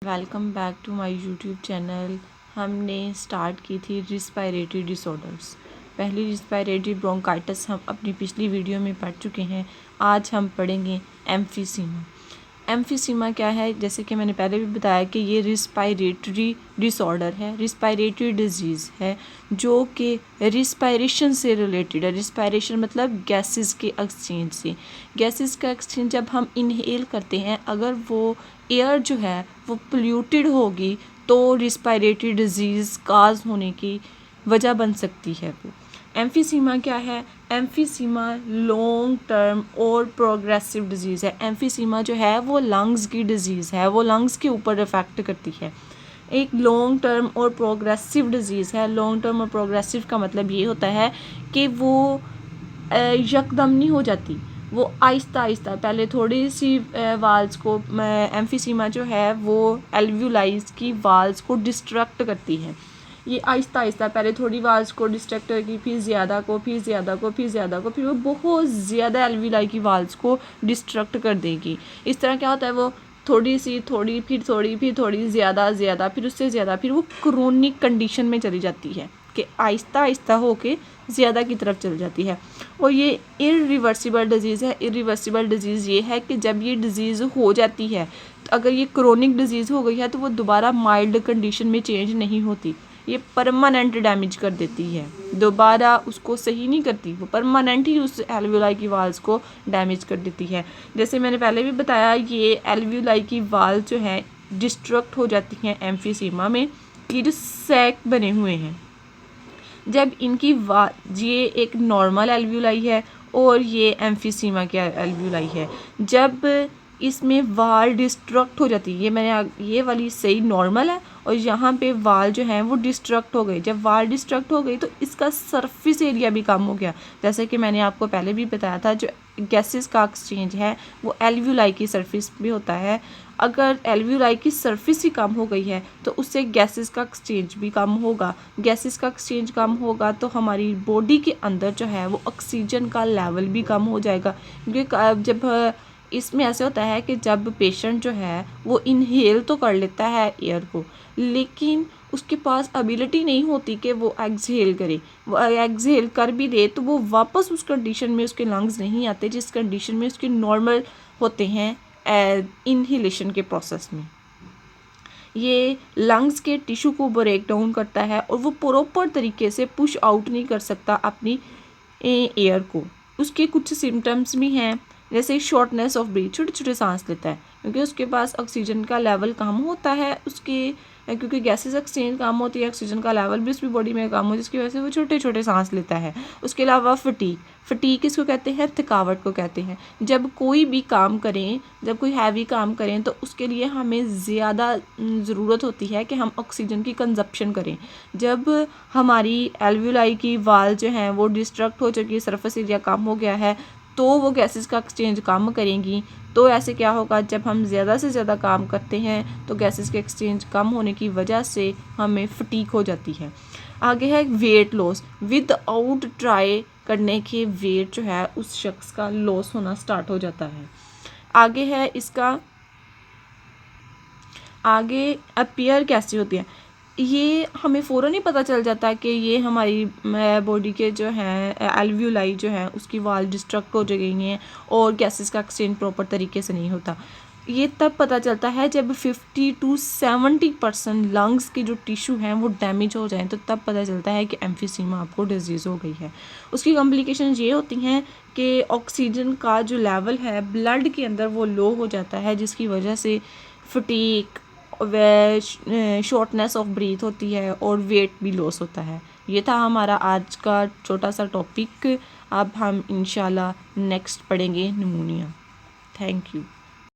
Welcome back to my YouTube channel. हमने start की थी रिस्पायरेटरी डिसऑर्डर्स। पहली रिस्पायरेटरी ब्रोंकाइटिस हम अपनी पिछली वीडियो में पढ़ चुके हैं। आज हम पढ़ेंगे एम्फीसीमा। एम्फीसीमा क्या है? जैसे कि मैंने पहले भी बताया कि ये रिस्पायरेटरी डिसऑर्डर है, रिस्पायरेटरी डिजीज़ है जो कि रिस्पायरेशन से रिलेटेड है। रिस्पायरेशन मतलब गैसेस के एक्सचेंज से। गैसेस का एक्सचेंज जब हम इनहेल करते हैं, अगर वो एयर जो है वो पोल्यूटेड होगी तो रिस्पायरेटरी डिजीज़ काज होने की वजह बन सकती है। वो एम्फीसीमा क्या है? एम्फीसीमा लॉन्ग टर्म और प्रोग्रेसिव डिजीज़ है। एम्फीसीमा जो है वो लंग्स की डिजीज़ है, वो लंग्स के ऊपर इफ़ेक्ट करती है। एक लॉन्ग टर्म और प्रोग्रेसिव डिजीज़ है। लॉन्ग टर्म और प्रोग्रेसिव का मतलब ये होता है कि वो यकदम नहीं हो जाती, वो आहिस्ता आहिस्ता पहले थोड़ी सी वाल्स को एम्फीसीमा जो है वो एल्व्यूलाइज की वाल्स को डिस्ट्रक्ट करती है। ये आहिस्ता आहिस्ता पहले थोड़ी वाल्स को डिस्ट्रक्ट करेगी, फिर ज़्यादा को, फिर ज़्यादा को, फिर ज़्यादा को, फिर वो बहुत ज़्यादा एल्व्यूलाई की वाल्स को डिस्ट्रक्ट कर देगी। इस तरह क्या होता है, वो थोड़ी सी, थोड़ी, फिर थोड़ी, फिर थोड़ी, ज़्यादा ज़्यादा, फिर उससे ज़्यादा, फिर वो क्रोनिक कंडीशन में चली जाती है कि आहिस्ता आहिस्ता होके ज़्यादा की तरफ चल जाती है। और ये इरिवर्सिबल डिजीज़ है। इरिवर्सिबल डिजीज़ ये है कि जब ये डिज़ीज़ हो जाती है, तो अगर ये क्रोनिक डिजीज़ हो गई है तो वो दोबारा माइल्ड कंडीशन में चेंज नहीं होती, ये परमानेंट डैमेज कर देती है, दोबारा उसको सही नहीं करती, वो परमानेंट ही उस एल्व्यूलाई की वाल्स को डैमेज कर देती है। जैसे मैंने पहले भी बताया, ये एल्व्यूलाई की वाल जो है डिस्ट्रक्ट हो जाती हैं एम्फीसीमा में। ये जो सैक बने हुए हैं, जब इनकी ये एक नॉर्मल एल्व्यूलाई है और ये एम्फीसीमा की एल्व्यूलाई है, जब इसमें वाल डिस्ट्रक्ट हो जाती है, ये वाली सही नॉर्मल है और यहाँ पे वाल जो हैं वो डिस्ट्रक्ट हो गई। जब वाल डिस्ट्रक्ट हो गई तो इसका सरफेस एरिया भी कम हो गया। जैसे कि मैंने आपको पहले भी बताया था, जो गैसेस का एक्सचेंज है वो एल्व्यूलाई की सरफेस भी होता है। अगर एल्व्यूलाई की सरफेस ही कम हो गई है तो उससे गैसेस का एक्सचेंज भी कम होगा। गैसेस का एक्सचेंज कम होगा तो हमारी बॉडी के अंदर जो है वो ऑक्सीजन का लेवल भी कम हो जाएगा। क्योंकि जब इसमें ऐसे होता है कि जब पेशेंट जो है वो इनहेल तो कर लेता है एयर को, लेकिन उसके पास एबिलिटी नहीं होती कि वो एक्सहेल करे। वो एक्सहेल कर भी दे तो वो वापस उस कंडीशन में उसके लंग्स नहीं आते जिस कंडीशन में उसके नॉर्मल होते हैं इनहेलेशन के प्रोसेस में। ये लंग्स के टिश्यू को ब्रेक डाउन करता है और वो प्रॉपर तरीके से पुश आउट नहीं कर सकता अपनी एयर को। उसके कुछ सिम्टम्स भी हैं, जैसे शॉर्टनेस ऑफ ब्रीथ, छोटे छोटे सांस लेता है क्योंकि उसके पास ऑक्सीजन का लेवल कम होता है, उसके क्योंकि गैसेस एक्सचेंज कम होती है, ऑक्सीजन का लेवल भी उसकी बॉडी में कम हो, जिसकी वजह से वो छोटे छोटे सांस लेता है। उसके अलावा फटीक इसको कहते हैं, थकावट को कहते हैं। जब कोई भी काम करें, जब कोई हैवी काम करें तो उसके लिए हमें ज़्यादा ज़रूरत होती है कि हम ऑक्सीजन की कंजप्शन करें। जब हमारी एल्व्यूलाई की वाल जो हैं वो डिस्ट्रक्ट हो चुकी है, सरफेस एरिया कम हो गया है, तो वो गैसेस का एक्सचेंज कम करेंगी। तो ऐसे क्या होगा, जब हम ज़्यादा से ज़्यादा काम करते हैं तो गैसेस के एक्सचेंज कम होने की वजह से हमें फटीक हो जाती है। आगे है वेट लॉस। विदाउट ट्राई करने के वेट जो है उस शख्स का लॉस होना स्टार्ट हो जाता है। आगे है इसका, आगे अपीयर कैसी होती है, ये हमें फ़ौरन ही पता चल जाता है कि ये हमारी बॉडी के जो हैं एल्व्यूलाई जो है उसकी वाल डिस्ट्रक्ट हो गई हैं और गैसेस का एक्सचेंज प्रॉपर तरीके से नहीं होता। ये तब पता चलता है जब 50 to 70% लंग्स की जो टिश्यू हैं वो डैमेज हो जाएं, तो तब पता चलता है कि एम्फीसीमा आपको डिजीज़ हो गई है। उसकी कॉम्प्लिकेशन ये होती हैं कि ऑक्सीजन का जो लेवल है ब्लड के अंदर वो लो हो जाता है, जिसकी वजह से फटीक व शॉर्टनेस ऑफ ब्रीथ होती है और वेट भी लॉस होता है। ये था हमारा आज का छोटा सा टॉपिक। अब हम इंशाल्लाह नेक्स्ट पढ़ेंगे निमोनिया। Thank you.